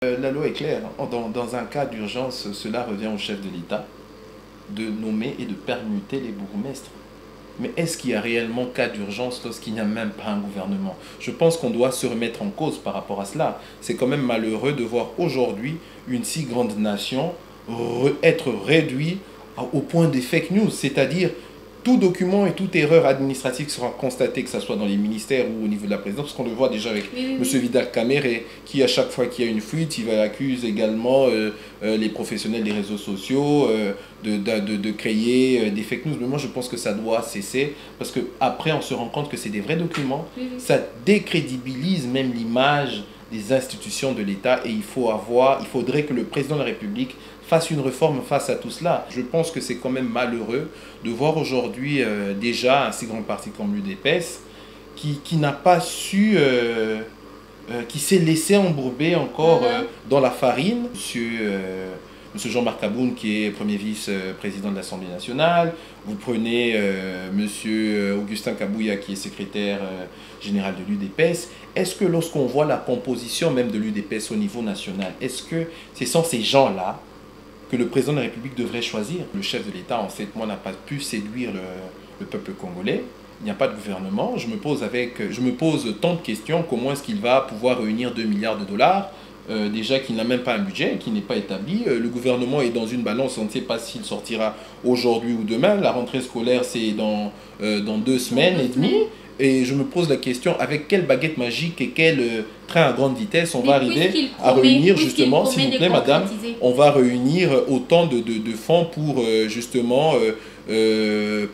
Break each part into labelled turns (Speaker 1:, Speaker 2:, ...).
Speaker 1: La loi est claire. Dans un cas d'urgence, cela revient au chef de l'État de nommer et de permuter les bourgmestres. Mais est-ce qu'il y a réellement cas d'urgence lorsqu'il n'y a même pas un gouvernement? Je pense qu'on doit se remettre en cause par rapport à cela. C'est quand même malheureux de voir aujourd'hui une si grande nation être réduite au point des fake news, c'est-à-dire tout document et toute erreur administrative qui sera constatée, que ce soit dans les ministères ou au niveau de la présidence, parce qu'on le voit déjà avec M. Vidal Kamere, qui à chaque fois qu'il y a une fuite, il accuse également les professionnels des réseaux sociaux de créer des fake news. Mais moi je pense que ça doit cesser, parce qu'après on se rend compte que c'est des vrais documents, ça décrédibilise même l'image des institutions de l'État, et il faudrait que le président de la République fasse une réforme face à tout cela. Je pense que c'est quand même malheureux de voir aujourd'hui déjà un si grand parti comme l'UDPS qui n'a pas su, qui s'est laissé embourber encore dans la farine. Monsieur Jean-Marc Aboun, qui est premier vice-président de l'Assemblée nationale. Vous prenez monsieur Augustin Kabouya, qui est secrétaire général de l'UDPS. Est-ce que lorsqu'on voit la composition même de l'UDPS au niveau national, est-ce que ce sont ces gens-là que le président de la République devrait choisir? Le chef de l'État, en fait, moi, n'a pas pu séduire le peuple congolais. Il n'y a pas de gouvernement. Je me pose tant de questions. Comment est-ce qu'il va pouvoir réunir 2 milliards de dollars déjà qu'il n'a même pas un budget, qui n'est pas établi. Le gouvernement est dans une balance, on ne sait pas s'il sortira aujourd'hui ou demain. La rentrée scolaire, c'est dans 2 semaines et demie. Et je me pose la question, avec quelle baguette magique et quel train à grande vitesse on va arriver à réunir, justement, s'il vous plaît madame, on va réunir autant de fonds pour justement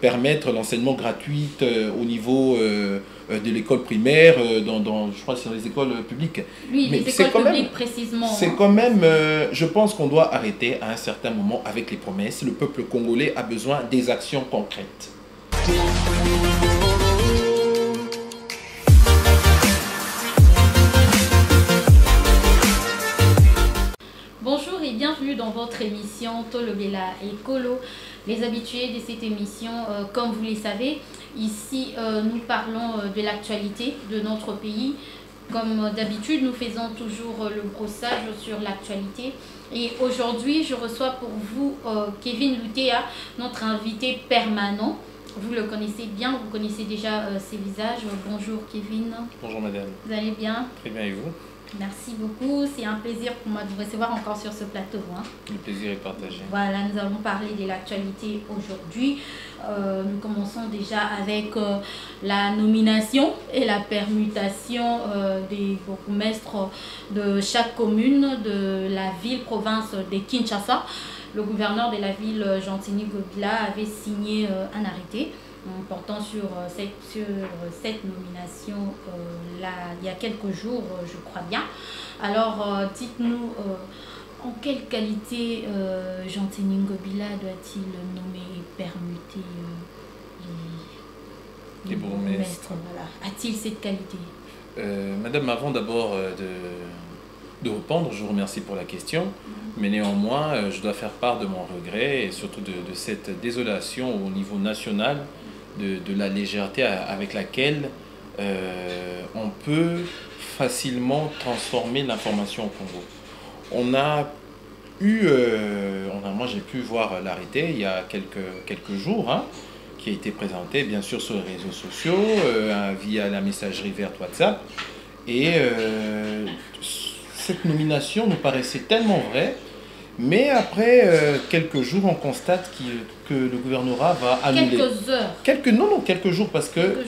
Speaker 1: permettre l'enseignement gratuit au niveau de l'école primaire, je crois que c'est dans les écoles publiques.
Speaker 2: Oui, mais les écoles publiques précisément.
Speaker 1: C'est quand même, je pense qu'on doit arrêter à un certain moment avec les promesses. Le peuple congolais a besoin des actions concrètes.
Speaker 2: Bonjour et bienvenue dans votre émission Tolobela Ekolo. Les habitués de cette émission, comme vous le savez, ici nous parlons de l'actualité de notre pays. Comme d'habitude, nous faisons toujours le brossage sur l'actualité. Et aujourd'hui, je reçois pour vous Kevin Lutea, notre invité permanent. Vous le connaissez bien, vous connaissez déjà ses visages. Bonjour Kevin.
Speaker 1: Bonjour madame.
Speaker 2: Vous allez bien?
Speaker 1: Très bien, et vous?
Speaker 2: Merci beaucoup, c'est un plaisir pour moi de vous recevoir encore sur ce plateau.
Speaker 1: Le plaisir est partagé.
Speaker 2: Voilà, nous allons parler de l'actualité aujourd'hui. Nous commençons déjà avec la nomination et la permutation des bourgmestres de chaque commune de la ville-province de Kinshasa. Le gouverneur de la ville, Jean-Tini Gobila, avait signé un arrêté portant sur cette nomination il y a quelques jours, je crois bien. Alors, dites-nous, en quelle qualité Jean-Tini Gobila doit-il nommer et permuter les bourgmestres? Voilà. A-t-il cette qualité?
Speaker 1: Madame, avant d'abord de répondre, je vous remercie pour la question, mais néanmoins, je dois faire part de mon regret et surtout de cette désolation au niveau national, de la légèreté avec laquelle on peut facilement transformer l'information au Congo. Moi j'ai pu voir l'arrêté il y a quelques jours, qui a été présenté bien sûr sur les réseaux sociaux, via la messagerie verte WhatsApp, et cette nomination nous paraissait tellement vraie. Mais après quelques jours, on constate que le gouvernorat va annuler.
Speaker 2: Quelques heures.
Speaker 1: Quelques jours, parce que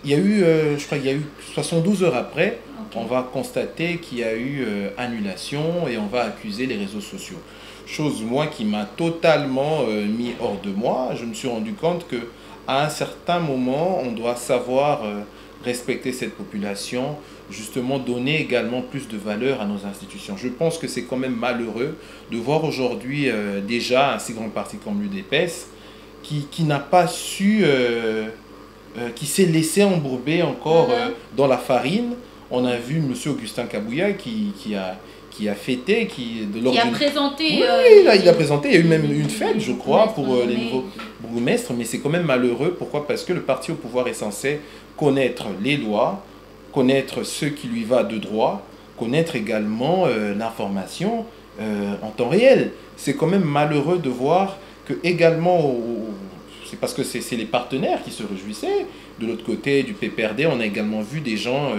Speaker 1: il y a eu, je crois qu'il y a eu 72 heures après, on va constater qu'il y a eu annulation et on va accuser les réseaux sociaux. Chose, moi, qui m'a totalement mis hors de moi. Je me suis rendu compte qu'à un certain moment, on doit savoir respecter cette population, justement donner également plus de valeur à nos institutions. Je pense que c'est quand même malheureux de voir aujourd'hui déjà un si grand parti comme l'UDPS qui n'a pas su, qui s'est laissé embourber encore dans la farine. On a vu M. Augustin Kabouya qui a fêté, qui a
Speaker 2: présenté.
Speaker 1: Oui, là, il a présenté. Il y a eu même une fête, je crois, pour les nouveaux bourgmestres. Mais c'est quand même malheureux. Pourquoi? Parce que le parti au pouvoir est censé connaître les lois, connaître ce qui lui va de droit, connaître également l'information en temps réel. C'est quand même malheureux de voir que également, c'est parce que c'est les partenaires qui se réjouissaient. De l'autre côté du PPRD, on a également vu des gens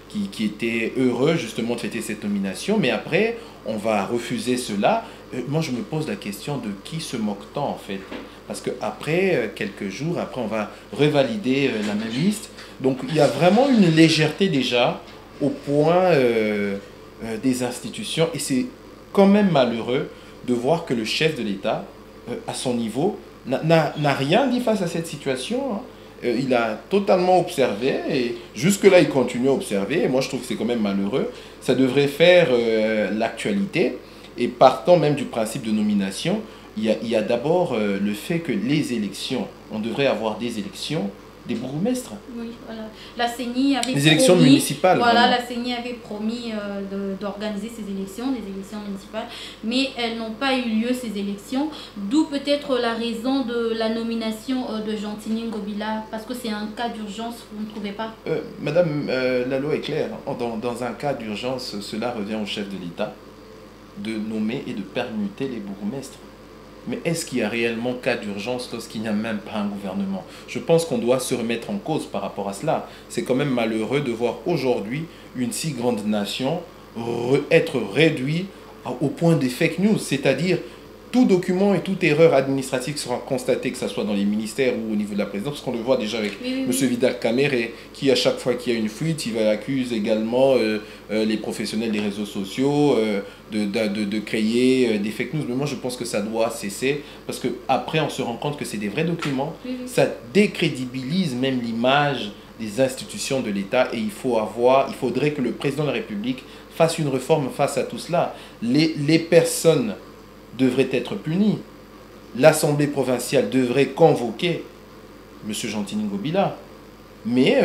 Speaker 1: qui étaient heureux justement de fêter cette nomination, mais après, on va refuser cela. Moi, je me pose la question de qui se moque-t-on en fait? Parce qu'après, quelques jours, après, on va revalider la même liste. Donc, il y a vraiment une légèreté déjà au point des institutions. Et c'est quand même malheureux de voir que le chef de l'État, à son niveau, n'a rien dit face à cette situation. Hein. Il a totalement observé et jusque-là, il continue à observer. Et moi, je trouve que c'est quand même malheureux. Ça devrait faire l'actualité. Et partant même du principe de nomination, il y a d'abord le fait que les élections, on devrait avoir des élections des bourgmestres.
Speaker 2: Oui, voilà. La CENI avait
Speaker 1: les élections
Speaker 2: promis,
Speaker 1: municipales.
Speaker 2: voilà,
Speaker 1: vraiment.
Speaker 2: la CENI avait promis d'organiser ces élections, des élections municipales, mais elles n'ont pas eu lieu, ces élections, d'où peut-être la raison de la nomination de Gentilly Ngobila, parce que c'est un cas d'urgence, vous ne trouvez pas?
Speaker 1: Madame, la loi est claire. Dans un cas d'urgence, cela revient au chef de l'État de nommer et de permuter les bourgmestres. Mais est-ce qu'il y a réellement cas d'urgence lorsqu'il n'y a même pas un gouvernement? Je pense qu'on doit se remettre en cause par rapport à cela. C'est quand même malheureux de voir aujourd'hui une si grande nation être réduite au point des fake news, c'est-à-dire tout document et toute erreur administrative sera constatée, que ce soit dans les ministères ou au niveau de la présidence, parce qu'on le voit déjà avec M. Vidal Kamere, qui à chaque fois qu'il y a une fuite, il va accuser également les professionnels des réseaux sociaux de créer des fake news. Mais moi, je pense que ça doit cesser, parce qu'après, on se rend compte que c'est des vrais documents. Ça décrédibilise même l'image des institutions de l'État, et il faudrait que le président de la République fasse une réforme face à tout cela. Les personnes devrait être puni. L'Assemblée provinciale devrait convoquer M. Gentilly Ngobila. Mais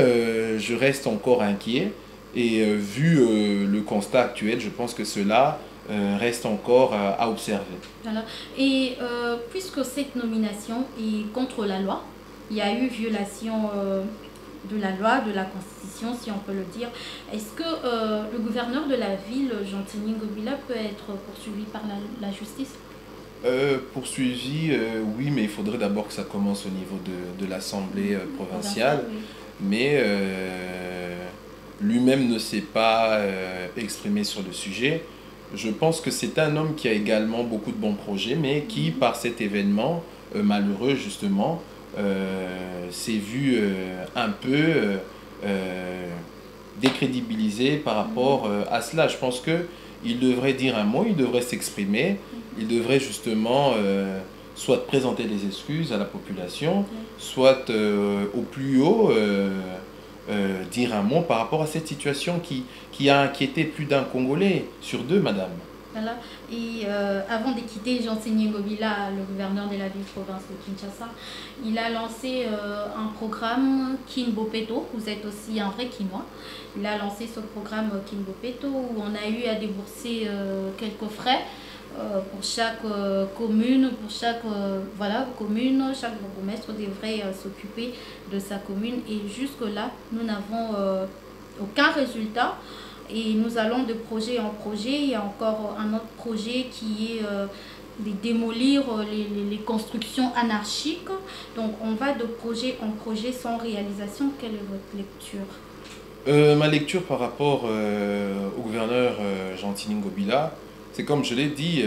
Speaker 1: je reste encore inquiet et vu le constat actuel, je pense que cela reste encore à observer.
Speaker 2: Voilà. Et puisque cette nomination est contre la loi, il y a eu violation de la loi, de la Constitution, si on peut le dire. Est-ce que le gouverneur de la ville, Gentilly Ngobila, peut être poursuivi par la justice?
Speaker 1: Poursuivi, oui, mais il faudrait d'abord que ça commence au niveau de l'Assemblée provinciale.
Speaker 2: Oui.
Speaker 1: Mais lui-même ne s'est pas exprimé sur le sujet. Je pense que c'est un homme qui a également beaucoup de bons projets, mais qui, par cet événement malheureux, justement, s'est vu un peu décrédibilisé par rapport à cela. Je pense qu'il devrait dire un mot, il devrait s'exprimer, il devrait justement soit présenter des excuses à la population, soit au plus haut dire un mot par rapport à cette situation qui a inquiété plus d'un Congolais sur deux, madame.
Speaker 2: Voilà. Et avant de quitter Gentilly Ngobila, le gouverneur de la ville-province de Kinshasa, il a lancé un programme Kinbopeto. Vous êtes aussi un vrai Kinois. Il a lancé ce programme Kinbopeto où on a eu à débourser quelques frais pour chaque commune, chaque bourgmestre devrait s'occuper de sa commune. Et jusque-là, nous n'avons aucun résultat. Et nous allons de projet en projet. Il y a encore un autre projet qui est de démolir les constructions anarchiques. Donc on va de projet en projet sans réalisation. Quelle est votre lecture?
Speaker 1: Ma lecture par rapport au gouverneur Gentilly Ngobila, c'est comme je l'ai dit,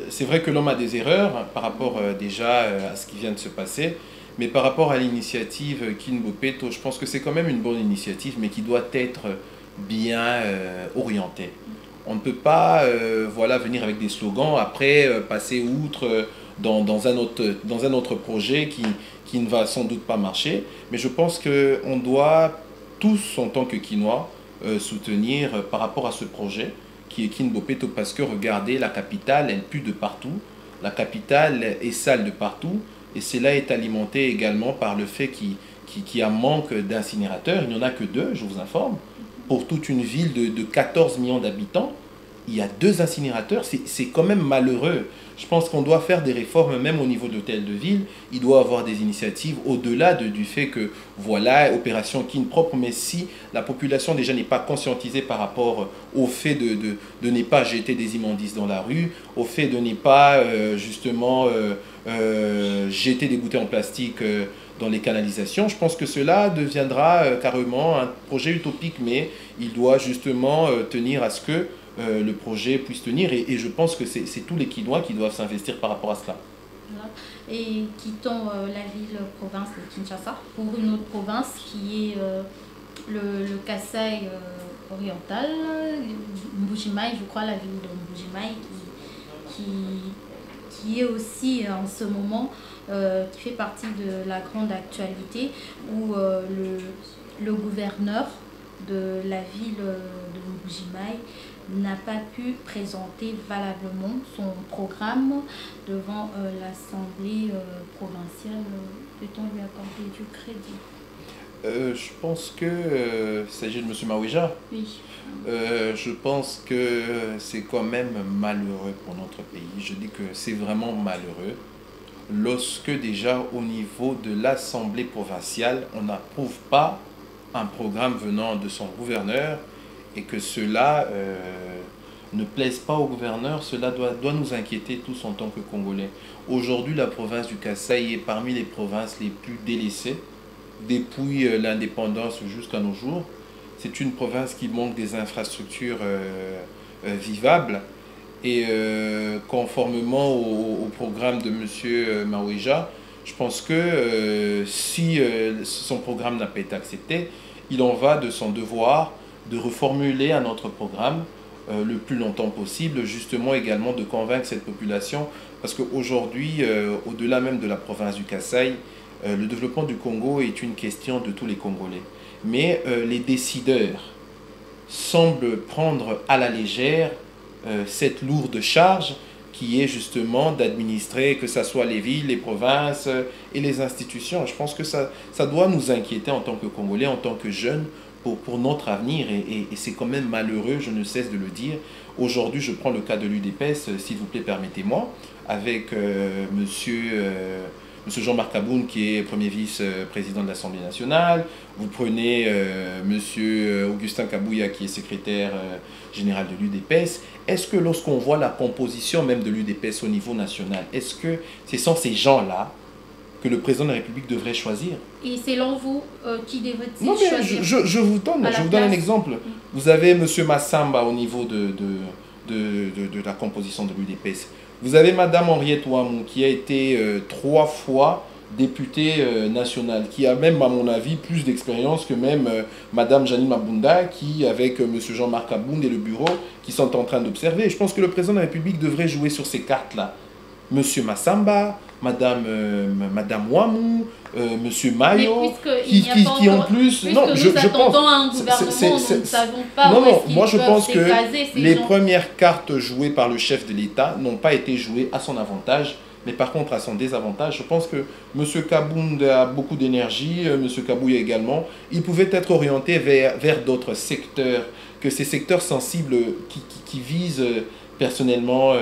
Speaker 1: c'est vrai que l'homme a des erreurs par rapport déjà à ce qui vient de se passer. Mais par rapport à l'initiative Kinbopeto, je pense que c'est quand même une bonne initiative, mais qui doit être bien orienté. On ne peut pas venir avec des slogans, après passer outre dans un autre projet qui ne va sans doute pas marcher. Mais je pense qu'on doit tous, en tant que Kinois, soutenir par rapport à ce projet qui est Kinbopeto, parce que regardez, la capitale, elle pue de partout. La capitale est sale de partout. Et cela est alimenté également par le fait qu'il y a manque d'incinérateurs. Il n'y en a que 2, je vous informe, pour toute une ville de 14 millions d'habitants. il y a 2 incinérateurs, c'est quand même malheureux. Je pense qu'on doit faire des réformes, même au niveau de l'hôtel de ville. Il doit y avoir des initiatives au-delà du fait que, voilà, opération Kin propre, mais si la population déjà n'est pas conscientisée par rapport au fait de ne pas jeter des immondices dans la rue, au fait de ne pas justement jeter des bouteilles en plastique dans les canalisations, je pense que cela deviendra carrément un projet utopique, mais il doit justement tenir à ce que le projet puisse tenir et je pense que c'est tous les Kinois qui doivent s'investir par rapport à cela.
Speaker 2: Voilà. Et quittons la ville-province de Kinshasa pour une autre province qui est le Kasaï oriental, Mbujimaï, je crois la ville de Mbujimaï qui est aussi en ce moment, qui fait partie de la grande actualité où le gouverneur de la ville de Mbujimaï n'a pas pu présenter valablement son programme devant l'Assemblée provinciale. Peut-on lui accorder du crédit?
Speaker 1: Je pense que il s'agit de M. Maouija.
Speaker 2: Oui.
Speaker 1: Je pense que c'est quand même malheureux pour notre pays. Je dis que c'est vraiment malheureux lorsque déjà au niveau de l'Assemblée provinciale, on n'approuve pas un programme venant de son gouverneur et que cela ne plaise pas au gouverneur, cela doit nous inquiéter tous en tant que Congolais. Aujourd'hui, la province du Kasaï est parmi les provinces les plus délaissées depuis l'indépendance jusqu'à nos jours. C'est une province qui manque des infrastructures vivables et conformément au programme de M. Maouija, je pense que si son programme n'a pas été accepté, il en va de son devoir de reformuler un autre programme le plus longtemps possible, justement également de convaincre cette population, parce qu'aujourd'hui, au-delà même de la province du Kasaï, le développement du Congo est une question de tous les Congolais. Mais les décideurs semblent prendre à la légère cette lourde charge qui est justement d'administrer, que ce soit les villes, les provinces et les institutions. Je pense que ça doit nous inquiéter en tant que Congolais, en tant que jeunes, pour notre avenir. Et c'est quand même malheureux, je ne cesse de le dire. Aujourd'hui, je prends le cas de l'UDPS, s'il vous plaît, permettez-moi, avec monsieur Jean-Marc Aboun, qui est premier vice-président de l'Assemblée nationale. Vous prenez monsieur Augustin Kabouya, qui est secrétaire général de l'UDPS. Est-ce que lorsqu'on voit la composition même de l'UDPS au niveau national, est-ce que ce sont ces gens-là que le président de la République devrait choisir?
Speaker 2: Et selon vous, qui devrait-il
Speaker 1: choisir? Je vous donne un exemple. Vous avez monsieur Massamba au niveau de la composition de l'UDPS. Vous avez Madame Henriette Ouamou qui a été 3 fois députée nationale, qui a même, à mon avis, plus d'expérience que même Madame Janine Mabunda, qui, avec Monsieur Jean-Marc Aboun et le bureau, qui sont en train d'observer. Je pense que le président de la République devrait jouer sur ces cartes-là. Monsieur Massamba, Madame Ouamou, Monsieur Mayo, qui en plus...
Speaker 2: Non, je pense... un gouvernement, nous ne savons pas
Speaker 1: moi je pense que les premières cartes jouées par le chef de l'État n'ont pas été jouées à son avantage, mais par contre à son désavantage. Je pense que M. Kabound a beaucoup d'énergie, M. Kabouya également. Il pouvait être orienté vers d'autres secteurs, que ces secteurs sensibles qui visent personnellement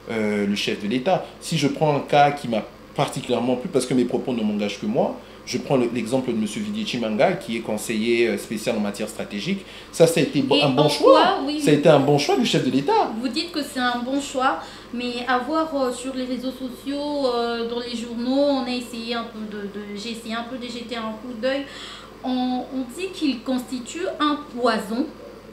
Speaker 1: le chef de l'État. Si je prends un cas qui m'a particulièrement plu, parce que mes propos ne m'engagent que moi, je prends l'exemple de M. Vidi Chimanga, qui est conseiller spécial en matière stratégique. Ça a été un bon choix. Oui, ça a été un bon choix du chef de l'État.
Speaker 2: Vous dites que c'est un bon choix, mais à voir sur les réseaux sociaux, dans les journaux, j'ai essayé un peu de jeter un coup d'œil. On dit qu'il constitue un poison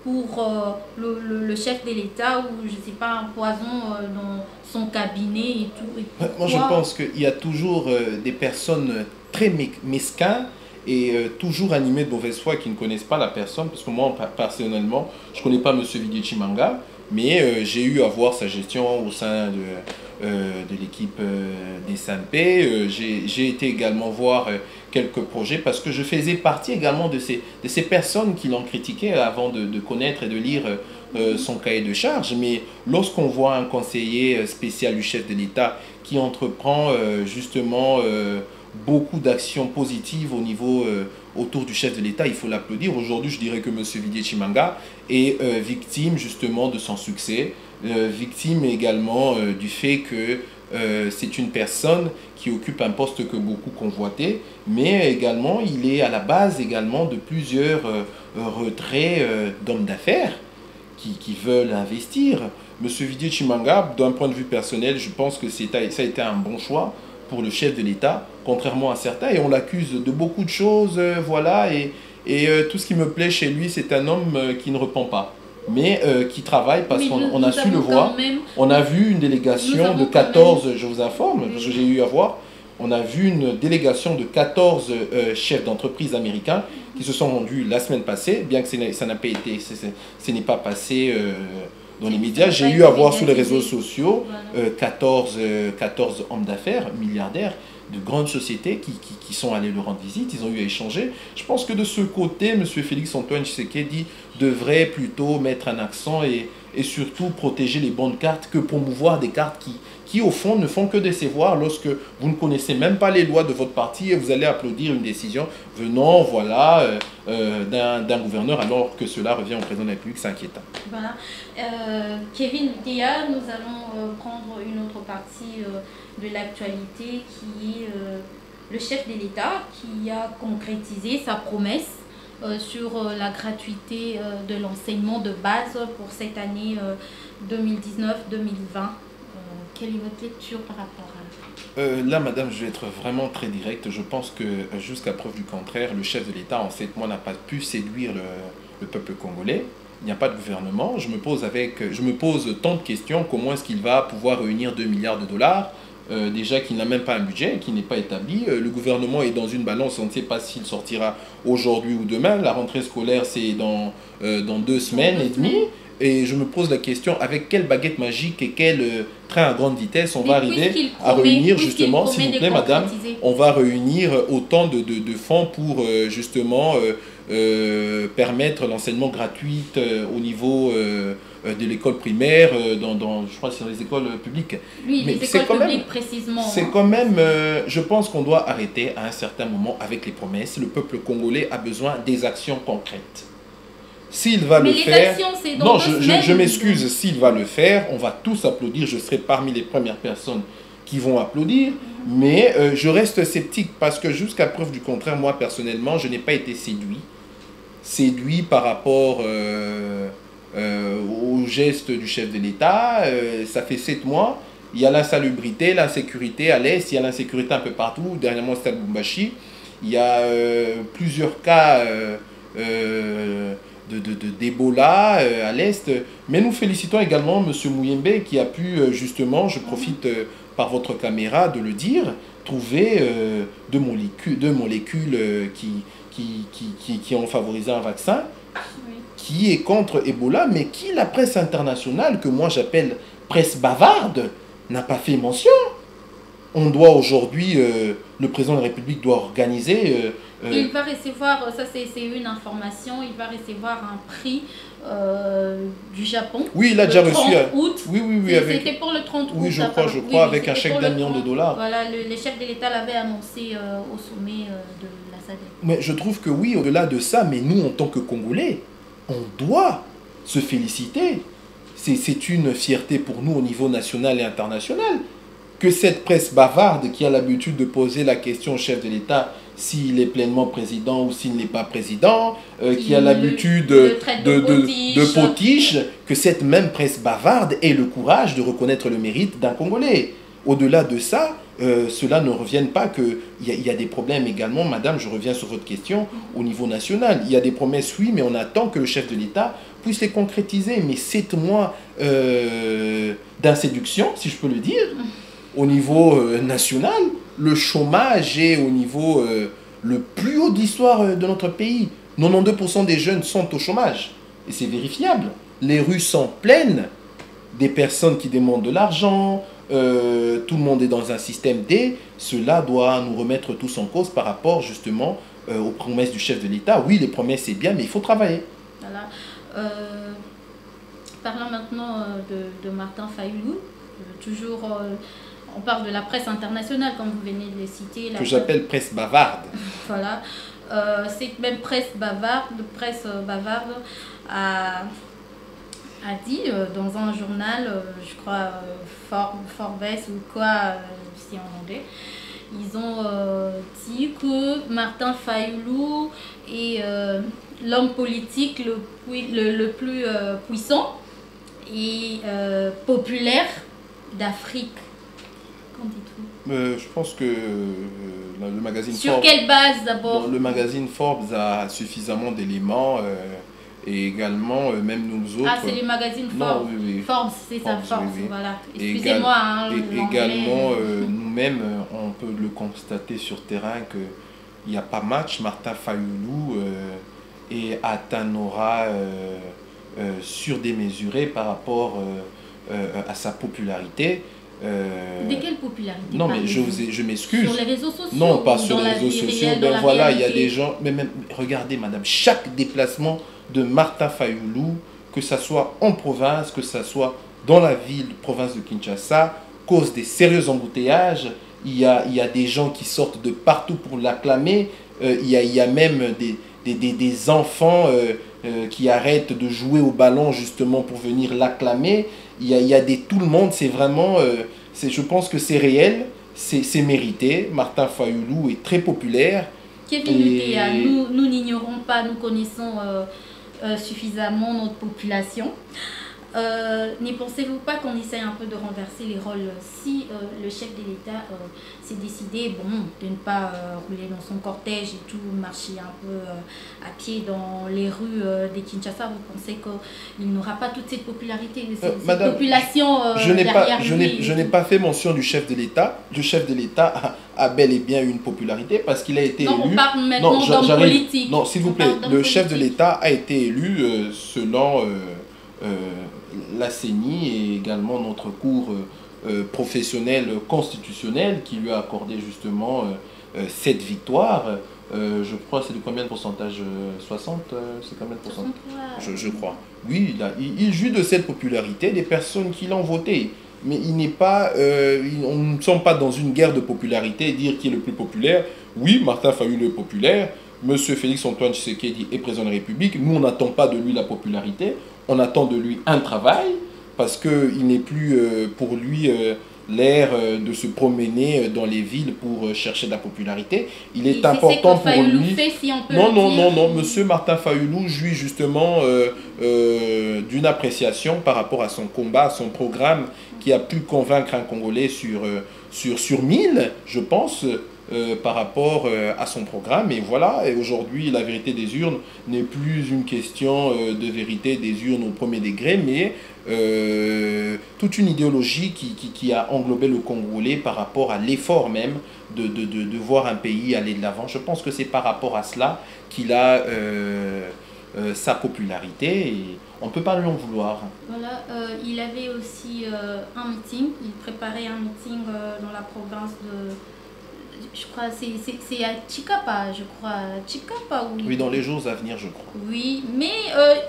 Speaker 2: pour le chef de l'État, ou je ne sais pas, un poison dans son cabinet et tout.
Speaker 1: Moi, je pense qu'il y a toujours des personnes très mesquins et toujours animés de mauvaise foi qui ne connaissent pas la personne, parce que moi, personnellement, je ne connais pas M. Vidi Chimanga, mais j'ai eu à voir sa gestion au sein de l'équipe des SMP. J'ai été également voir quelques projets parce que je faisais partie également de ces personnes qui l'ont critiqué avant de connaître et de lire son cahier de charges. Mais lorsqu'on voit un conseiller spécial du chef de l'État qui entreprend justement beaucoup d'actions positives au autour du chef de l'État, il faut l'applaudir. Aujourd'hui, je dirais que M. Didier Chimanga est victime justement de son succès, victime également du fait que c'est une personne qui occupe un poste que beaucoup convoitaient, mais également il est à la base également de plusieurs retraits d'hommes d'affaires qui veulent investir. Monsieur Didier Chimanga, d'un point de vue personnel, je pense que ça a été un bon choix pour le chef de l'État, contrairement à certains, et on l'accuse de beaucoup de choses, voilà, et tout ce qui me plaît chez lui, c'est un homme qui ne repent pas, mais qui travaille parce qu'on a su le voir. On a vu une délégation de 14, je vous informe, parce que j'ai eu à voir, on a vu une délégation de 14 chefs d'entreprise américains qui se sont rendus la semaine passée, bien que ça n'a pas été, ce n'est pas passé dans les médias. J'ai eu à voir sur les réseaux sociaux 14 hommes d'affaires, milliardaires, de grandes sociétés qui sont allés leur rendre visite, ils ont eu à échanger. Je pense que de ce côté, M. Félix-Antoine Tshisekedi devrait plutôt mettre un accent et surtout protéger les bonnes cartes que promouvoir des cartes qui au fond ne font que décevoir lorsque vous ne connaissez même pas les lois de votre parti et vous allez applaudir une décision venant voilà, d'un gouverneur alors que cela revient au président de la République, c'est inquiétant.
Speaker 2: Voilà. Kevin Dia, nous allons prendre une autre partie de l'actualité qui est le chef de l'État qui a concrétisé sa promesse sur la gratuité de l'enseignement de base pour cette année 2019-2020. Quelle est votre lecture par rapport à ça?
Speaker 1: Là, madame, je vais être vraiment très direct. Je pense que jusqu'à preuve du contraire, le chef de l'État, en 7 mois, n'a pas pu séduire le peuple congolais. Il n'y a pas de gouvernement. Je me pose tant de questions. Comment est-ce qu'il va pouvoir réunir 2 milliards de dollars déjà qu'il n'a même pas un budget, qui n'est pas établi. Le gouvernement est dans une balance, on ne sait pas s'il sortira aujourd'hui ou demain. La rentrée scolaire, c'est dans 2 semaines et demie. Et je me pose la question, avec quelle baguette magique et quel train à grande vitesse on va arriver à réunir, justement, s'il vous plaît, madame, on va réunir autant de fonds pour justement permettre l'enseignement gratuit au niveau de l'école primaire, je crois que c'est dans les écoles publiques.
Speaker 2: Oui, mais les écoles publiques précisément.
Speaker 1: C'est quand même, je pense qu'on doit arrêter à un certain moment avec les promesses. Le peuple congolais a besoin des actions concrètes. S'il va le faire, non, je m'excuse, s'il va le faire, on va tous applaudir, je serai parmi les premières personnes qui vont applaudir, mais je reste sceptique parce que jusqu'à preuve du contraire, moi personnellement, je n'ai pas été séduit par rapport au geste du chef de l'État. Ça fait 7 mois, il y a l'insalubrité, l'insécurité à l'Est, il y a l'insécurité un peu partout, dernièrement c'était à Lubumbashi, il y a plusieurs cas d'Ebola à l'Est, mais nous félicitons également M. Mouyembe qui a pu justement, je profite par votre caméra de le dire, trouver deux molécules qui ont favorisé un vaccin qui est contre Ebola, mais qui la presse internationale, que moi j'appelle presse bavarde, n'a pas fait mention. On doit aujourd'hui, le président de la République doit organiser...
Speaker 2: il va recevoir, ça c'est une information, il va recevoir un prix du Japon.
Speaker 1: Oui, il a déjà reçu.
Speaker 2: Août.
Speaker 1: Oui.
Speaker 2: C'était pour le 30 août.
Speaker 1: Oui, je crois, avec un chèque d'1 million de dollars.
Speaker 2: Voilà, le chef de l'État l'avait annoncé au sommet de la SADC.
Speaker 1: Mais je trouve que oui, au-delà de ça, mais nous, en tant que Congolais, on doit se féliciter. C'est une fierté pour nous au niveau national et international. Que cette presse bavarde qui a l'habitude de poser la question au chef de l'État s'il est pleinement président ou s'il n'est pas président, qui a l'habitude de potiche, que cette même presse bavarde ait le courage de reconnaître le mérite d'un Congolais. Au-delà de ça, cela ne revienne pas qu'il y a des problèmes également, madame, je reviens sur votre question, au niveau national. Il y a des promesses, oui, mais on attend que le chef de l'État puisse les concrétiser. Mais 7 mois d'inséduction, si je peux le dire, au niveau national, le chômage est au niveau le plus haut de l'histoire de notre pays. 92% des jeunes sont au chômage. Et c'est vérifiable. Les rues sont pleines des personnes qui demandent de l'argent. Tout le monde est dans un système D. Cela doit nous remettre tous en cause par rapport justement aux promesses du chef de l'État. Oui, les promesses c'est bien, mais il faut travailler.
Speaker 2: Voilà. Parlons maintenant de Martin Fayulu. Toujours... on parle de la presse internationale, comme vous venez de le citer.
Speaker 1: Que j'appelle presse bavarde.
Speaker 2: Voilà. cette même presse bavarde, a, a dit dans un journal, je crois Forbes ou quoi, si en anglais, ils ont dit que Martin Fayulu est l'homme politique le plus puissant et populaire d'Afrique. Qu'en dites-vous?
Speaker 1: Je pense que le magazine
Speaker 2: Sur
Speaker 1: Forbes...
Speaker 2: quelle base d'abord?
Speaker 1: Le magazine Forbes a suffisamment d'éléments et également, même nous autres...
Speaker 2: Ah, c'est le magazine Forbes.
Speaker 1: Non, oui, oui.
Speaker 2: Forbes, c'est ça, Forbes,
Speaker 1: oui, oui.
Speaker 2: voilà. Excusez-moi. Hein,
Speaker 1: également, nous-mêmes, on peut le constater sur terrain qu'il n'y a pas match. Martin Fayulu est atteint un aura surdémesuré par rapport à sa popularité.
Speaker 2: De quelle popularité?
Speaker 1: Non, mais je m'excuse.
Speaker 2: Sur les réseaux sociaux?
Speaker 1: Non, pas sur les réseaux sociaux. Ben voilà, il y a des gens. Mais même, regardez, madame, chaque déplacement de Martin Fayulu, que ce soit en province, que ce soit dans la ville, province de Kinshasa, cause des sérieux embouteillages. Il y a des gens qui sortent de partout pour l'acclamer. Il y a même des enfants qui arrêtent de jouer au ballon justement pour venir l'acclamer. Il y a tout le monde, c'est vraiment, je pense que c'est réel, c'est mérité. Martin Fayulu est très populaire.
Speaker 2: Kevin Lutea, nous n'ignorons pas, nous connaissons suffisamment notre population. Ne pensez-vous pas qu'on essaye un peu de renverser les rôles? Si le chef de l'État s'est décidé de ne pas rouler dans son cortège et tout, marcher un peu à pied dans les rues de Kinshasa, vous pensez qu'il n'aura pas toute cette popularité, cette
Speaker 1: Madame,
Speaker 2: population
Speaker 1: je n'ai pas fait mention du chef de l'État. Le chef de l'État a bel et bien une popularité parce qu'il a été élu...
Speaker 2: On parle maintenant d'homme politique.
Speaker 1: Non, s'il vous plaît, le chef de l'État a été élu selon... la CENI et également notre cour professionnelle constitutionnelle qui lui a accordé justement cette victoire. Je crois c'est de combien de pourcentage? 60? C'est combien de pourcentage? Je crois. Oui, il jouit de cette popularité des personnes qui l'ont voté. Mais il n'est pas, on ne sommes pas dans une guerre de popularité, dire qui est le plus populaire. Oui, Martin Fayulu est populaire. Monsieur Félix-Antoine Tshisekedi est président de la République. Nous, on n'attend pas de lui la popularité. On attend de lui un travail parce qu'il n'est plus pour lui l'ère de se promener dans les villes pour chercher de la popularité. Il est important pour lui... Non, monsieur Martin Fayulu jouit justement d'une appréciation par rapport à son combat, à son programme qui a pu convaincre un Congolais sur 1000, je pense, par rapport à son programme. Et voilà, et aujourd'hui, la vérité des urnes n'est plus une question de vérité des urnes au premier degré, mais toute une idéologie qui a englobé le Congolais par rapport à l'effort même de voir un pays aller de l'avant. Je pense que c'est par rapport à cela qu'il a sa popularité et on ne peut pas lui en vouloir.
Speaker 2: Voilà, il avait aussi un meeting, il préparait un meeting dans la province de... Je crois c'est à Chikapa, je crois. Chikapa, oui.
Speaker 1: Oui, dans les jours à venir, je crois.
Speaker 2: Oui, mais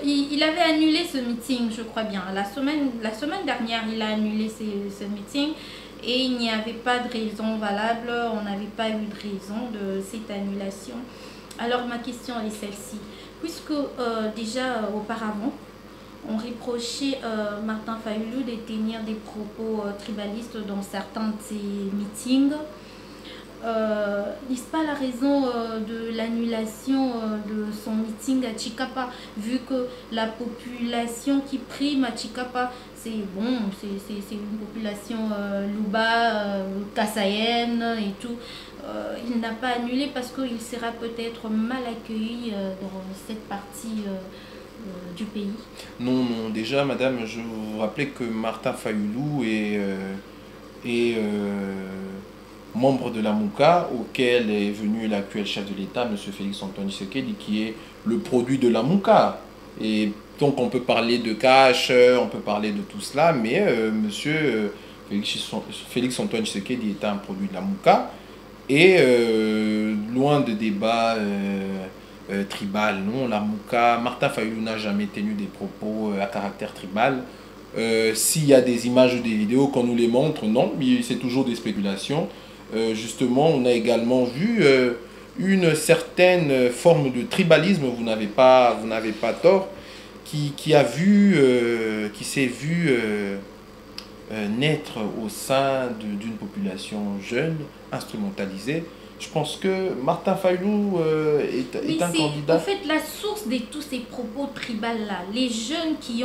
Speaker 2: il avait annulé ce meeting, je crois bien. La semaine dernière, il a annulé ce meeting et il n'y avait pas de raison valable. On n'avait pas eu de raison de cette annulation. Alors, ma question est celle-ci. Puisque déjà auparavant, on reprochait Martin Fayulu de tenir des propos tribalistes dans certains de ses meetings. N'est-ce pas la raison de l'annulation de son meeting à Chikapa, vu que la population qui prime à Chikapa, c'est une population Luba, Kassaïenne et tout. Il n'a pas annulé parce qu'il sera peut-être mal accueilli dans cette partie du pays.
Speaker 1: Non, déjà madame, je vous rappelais que Martin Fayulu est membre de la Mouka, auquel est venu l'actuel chef de l'État, M. Félix-Antoine Tshisekedi, qui est le produit de la Mouka. Et donc on peut parler de cash, on peut parler de tout cela, mais M. Félix-Antoine Tshisekedi est un produit de la Mouka. Et loin de débats tribal, non, la Mouka, Martin Fayulu n'a jamais tenu des propos à caractère tribal. S'il y a des images ou des vidéos qu'on nous les montre, non, mais c'est toujours des spéculations. Justement, on a également vu une certaine forme de tribalisme, vous n'avez pas tort, qui s'est vu naître au sein d'une population jeune, instrumentalisée. Je pense que Martin Fayulu est un candidat.
Speaker 2: En fait, la source de tous ces propos tribales-là, les jeunes qui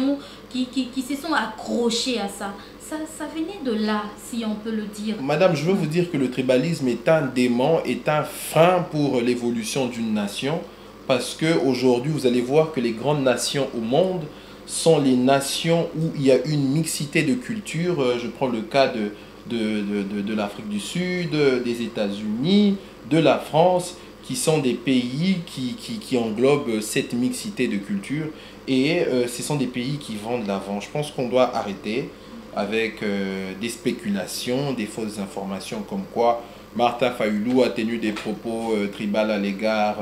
Speaker 2: se sont accrochés à ça, ça venait de là, si on peut le dire.
Speaker 1: Madame, je veux vous dire que le tribalisme est un démon, est un frein pour l'évolution d'une nation, parce qu'aujourd'hui, vous allez voir que les grandes nations au monde sont les nations où il y a une mixité de cultures. Je prends le cas de l'Afrique du Sud, des États-Unis, de la France, qui sont des pays qui englobent cette mixité de cultures. Et ce sont des pays qui vont de l'avant. Je pense qu'on doit arrêter avec des spéculations, des fausses informations comme quoi Martin Fayulu a tenu des propos tribaux à l'égard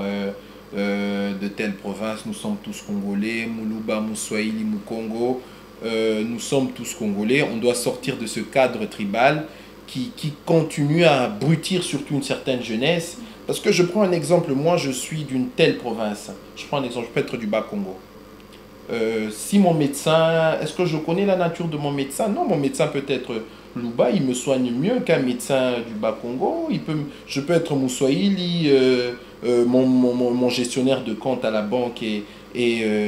Speaker 1: de telle province. Nous sommes tous Congolais, Moulouba, Moussoaïli, Moukongo, nous sommes tous Congolais. On doit sortir de ce cadre tribal qui continue à abrutir surtout une certaine jeunesse. Parce que je prends un exemple, moi je suis d'une telle province, je prends un exemple, je peux être du Bas-Congo. Si mon médecin, est-ce que je connais la nature de mon médecin? Non, mon médecin peut être Louba, il me soigne mieux qu'un médecin du Bas-Congo. Je peux être Moussoaïli, mon gestionnaire de compte à la banque et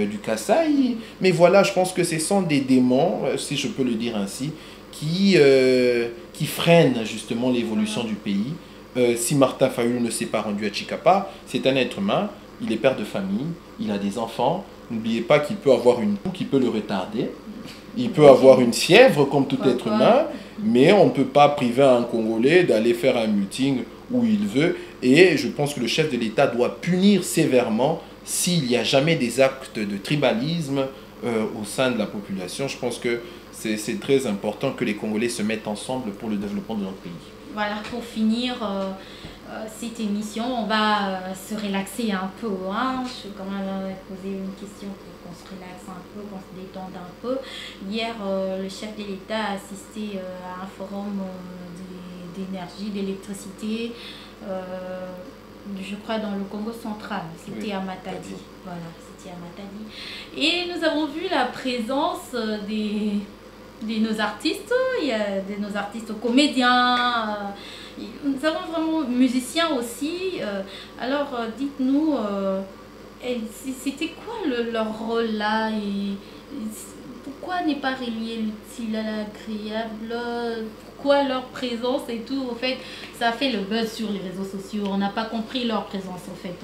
Speaker 1: du Kasaï. Mais voilà, je pense que ce sont des démons, si je peux le dire ainsi, qui freinent justement l'évolution du pays. Si Martin Fayulu ne s'est pas rendu à Chikapa, c'est un être humain, il est père de famille, il a des enfants. N'oubliez pas qu'il peut avoir une toux qui peut le retarder. Il peut avoir une fièvre comme tout être humain, mais on ne peut pas priver un Congolais d'aller faire un meeting où il veut. Et je pense que le chef de l'État doit punir sévèrement s'il n'y a jamais des actes de tribalisme au sein de la population. Je pense que c'est très important que les Congolais se mettent ensemble pour le développement de notre pays.
Speaker 2: Voilà, pour finir cette émission, on va se relaxer un peu. Hein. Je vais quand même poser une question pour qu'on se relaxe un peu, qu'on se détende un peu. Hier, le chef de l'État a assisté à un forum d'énergie, d'électricité, je crois dans le Congo central. C'était à Matadi. Voilà, c'était à Matadi. Et nous avons vu la présence de nos artistes. Il y a de nos artistes comédiens. Nous avons vraiment musiciens aussi. Alors, dites-nous, c'était quoi leur rôle là et pourquoi n'est pas relié l'utile à l'agréable? Pourquoi leur présence et tout? En fait, ça a fait le buzz sur les réseaux sociaux. On n'a pas compris leur présence, en fait.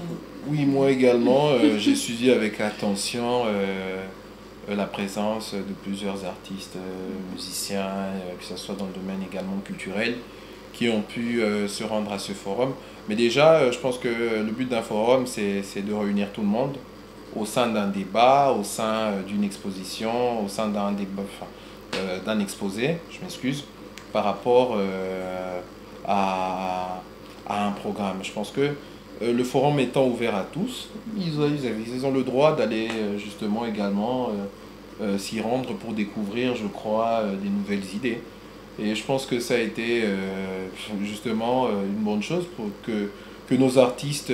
Speaker 1: Oui, moi également, j'ai suivi avec attention la présence de plusieurs artistes, musiciens, que ce soit dans le domaine également culturel, qui ont pu se rendre à ce forum. Mais déjà, je pense que le but d'un forum, c'est de réunir tout le monde au sein d'un débat, au sein d'une exposition, au sein d'un exposé, je m'excuse, par rapport à un programme. Je pense que le forum étant ouvert à tous, ils ont le droit d'aller justement également s'y rendre pour découvrir, je crois, des nouvelles idées. Et je pense que ça a été justement une bonne chose pour que nos artistes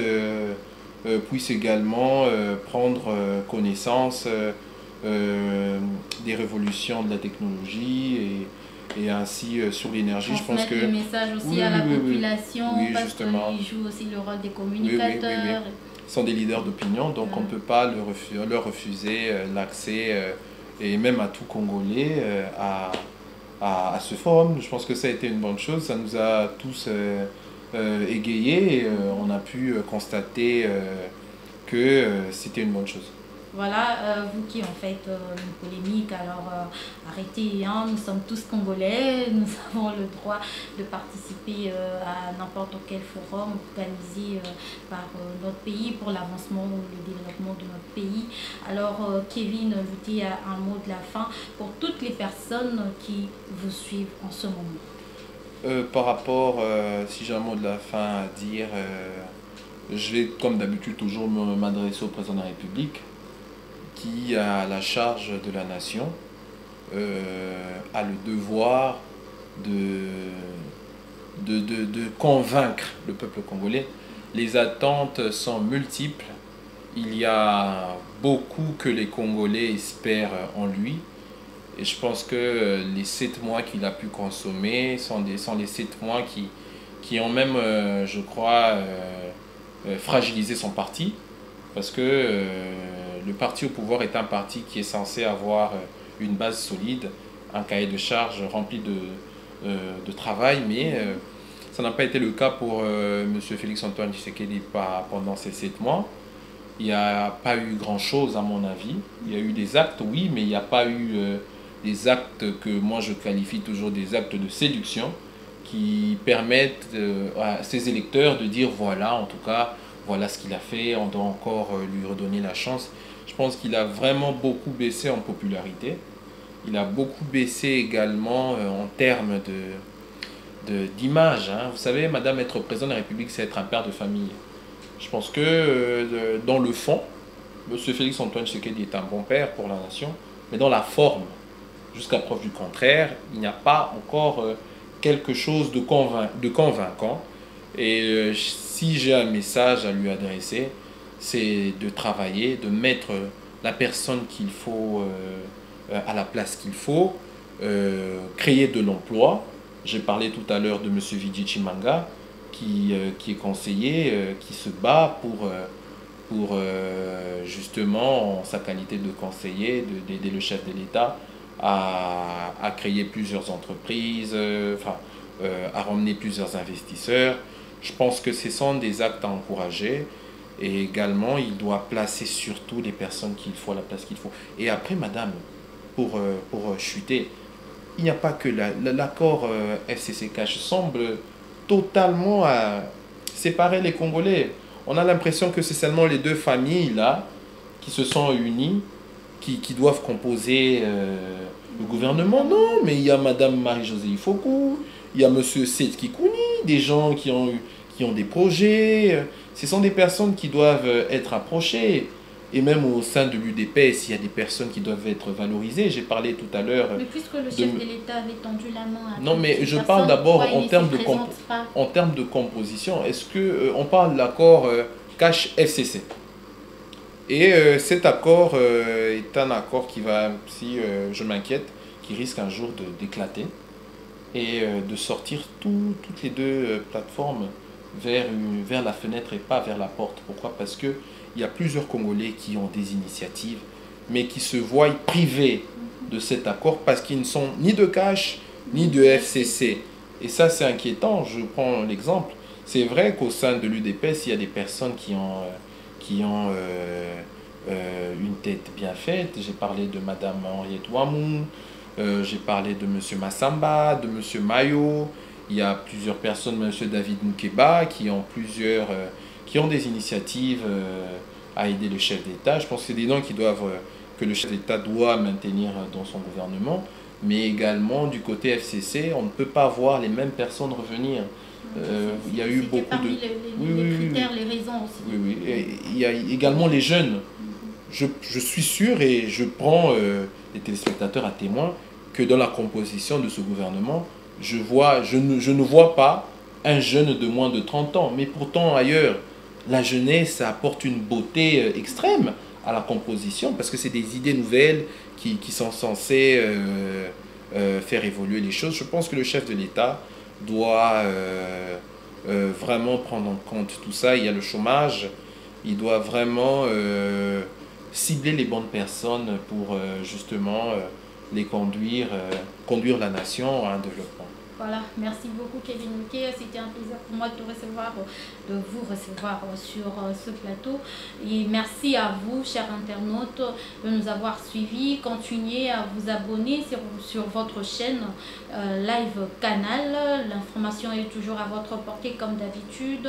Speaker 1: puissent également prendre connaissance des révolutions de la technologie et ainsi sur l'énergie. Je pense que
Speaker 2: le message aussi à la population, parce
Speaker 1: justement.
Speaker 2: qu'ils jouent aussi le rôle des communicateurs.
Speaker 1: Ils sont des leaders d'opinion, donc on ne peut pas leur refuser l'accès et même à tout Congolais à ce forum. Je pense que ça a été une bonne chose, ça nous a tous égayés et on a pu constater que c'était une bonne chose.
Speaker 2: Voilà, vous qui en faites une polémique, alors arrêtez, hein, nous sommes tous Congolais, nous avons le droit de participer à n'importe quel forum organisé par notre pays pour l'avancement ou le développement de notre pays. Alors Kevin, vous dites un mot de la fin pour toutes les personnes qui vous suivent en ce moment.
Speaker 1: Par rapport, si j'ai un mot de la fin à dire, je vais comme d'habitude toujours m'adresser au président de la République, qui a la charge de la nation, a le devoir de convaincre le peuple congolais Les attentes sont multiples. Il y a beaucoup que les Congolais espèrent en lui. Et je pense que les 7 mois qu'il a pu consommer sont les 7 mois qui ont même, je crois, fragilisé son parti. Parce que le parti au pouvoir est un parti qui est censé avoir une base solide, un cahier de charges rempli de travail, mais ça n'a pas été le cas pour M. Félix-Antoine Tshisekedi pendant ces 7 mois. Il n'y a pas eu grand-chose à mon avis. Il y a eu des actes, oui, mais il n'y a pas eu des actes que moi je qualifie toujours des actes de séduction qui permettent à ses électeurs de dire voilà, en tout cas, voilà ce qu'il a fait, on doit encore lui redonner la chance. Je pense qu'il a vraiment beaucoup baissé en popularité. Il a beaucoup baissé également en termes d'image. Vous savez, Madame, être président de la République, c'est être un père de famille. Je pense que dans le fond, M. Félix-Antoine Tshisekedi est un bon père pour la nation, mais dans la forme, jusqu'à preuve du contraire, il n'y a pas encore quelque chose de convaincant. Et si j'ai un message à lui adresser, c'est de travailler, de mettre la personne qu'il faut à la place qu'il faut, créer de l'emploi. J'ai parlé tout à l'heure de M. Vidi Chimanga, qui est conseiller, qui se bat pour justement, en sa qualité de conseiller, d'aider le chef de l'État à créer plusieurs entreprises, à ramener plusieurs investisseurs. Je pense que ce sont des actes à encourager. Et également, il doit placer surtout les personnes qu'il faut à la place qu'il faut. Et après, madame, pour chuter, il n'y a pas que l'accord FCC-CACH semble totalement séparer les Congolais. On a l'impression que c'est seulement les deux familles là qui se sont unies, qui doivent composer le gouvernement. Non, mais il y a madame Marie-Josée Ifoku, il y a monsieur Seth Kikouni, des gens qui ont des projets. Ce sont des personnes qui doivent être approchées. Et même au sein de l'UDPS, il y a des personnes qui doivent être valorisées. J'ai parlé tout à l'heure...
Speaker 2: Mais puisque le chef de l'État avait tendu la main à...
Speaker 1: Non, mais je parle d'abord en termes de composition. Est-ce qu'on parle de l'accord CACH-FCC? Et cet accord est un accord qui va, si je m'inquiète, qui risque un jour d'éclater et de sortir toutes les deux plateformes vers la fenêtre et pas vers la porte. Pourquoi? Parce que il y a plusieurs Congolais qui ont des initiatives, mais qui se voient privés de cet accord parce qu'ils ne sont ni de CACH, ni de FCC. Et ça, c'est inquiétant. Je prends l'exemple. C'est vrai qu'au sein de l'UDPS, il y a des personnes qui ont une tête bien faite. J'ai parlé de Madame Henriette Ouamou, j'ai parlé de Monsieur Massamba, de Monsieur Mayo. Il y a plusieurs personnes, Monsieur David Moukeba, qui ont des initiatives à aider le chef d'État. Je pense que c'est des noms que le chef d'État doit maintenir dans son gouvernement. Mais également, du côté FCC, on ne peut pas voir les mêmes personnes revenir. Il y a eu beaucoup
Speaker 2: parmi les critères, les raisons aussi.
Speaker 1: Oui, oui. Et il y a également les jeunes. Je suis sûr, et je prends les téléspectateurs à témoin, que dans la composition de ce gouvernement, je ne vois pas un jeune de moins de 30 ans. Mais pourtant, ailleurs, la jeunesse apporte une beauté extrême à la composition, parce que c'est des idées nouvelles qui sont censées faire évoluer les choses. Je pense que le chef de l'État doit vraiment prendre en compte tout ça. Il y a le chômage. Il doit vraiment cibler les bonnes personnes pour justement les conduire la nation à un développement.
Speaker 2: Voilà, merci beaucoup Kevin Muke. C'était un plaisir pour moi de vous recevoir sur ce plateau. Et merci à vous, chers internautes, de nous avoir suivis. Continuez à vous abonner sur votre chaîne Live Canal. L'information est toujours à votre portée comme d'habitude.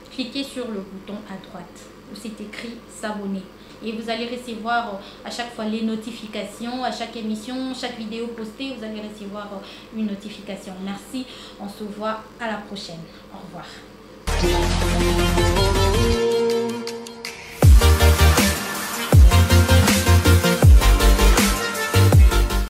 Speaker 2: Cliquez sur le bouton à droite où c'est écrit s'abonner. Et vous allez recevoir à chaque fois les notifications, à chaque émission, chaque vidéo postée, vous allez recevoir une notification. Merci, on se voit à la prochaine. Au revoir.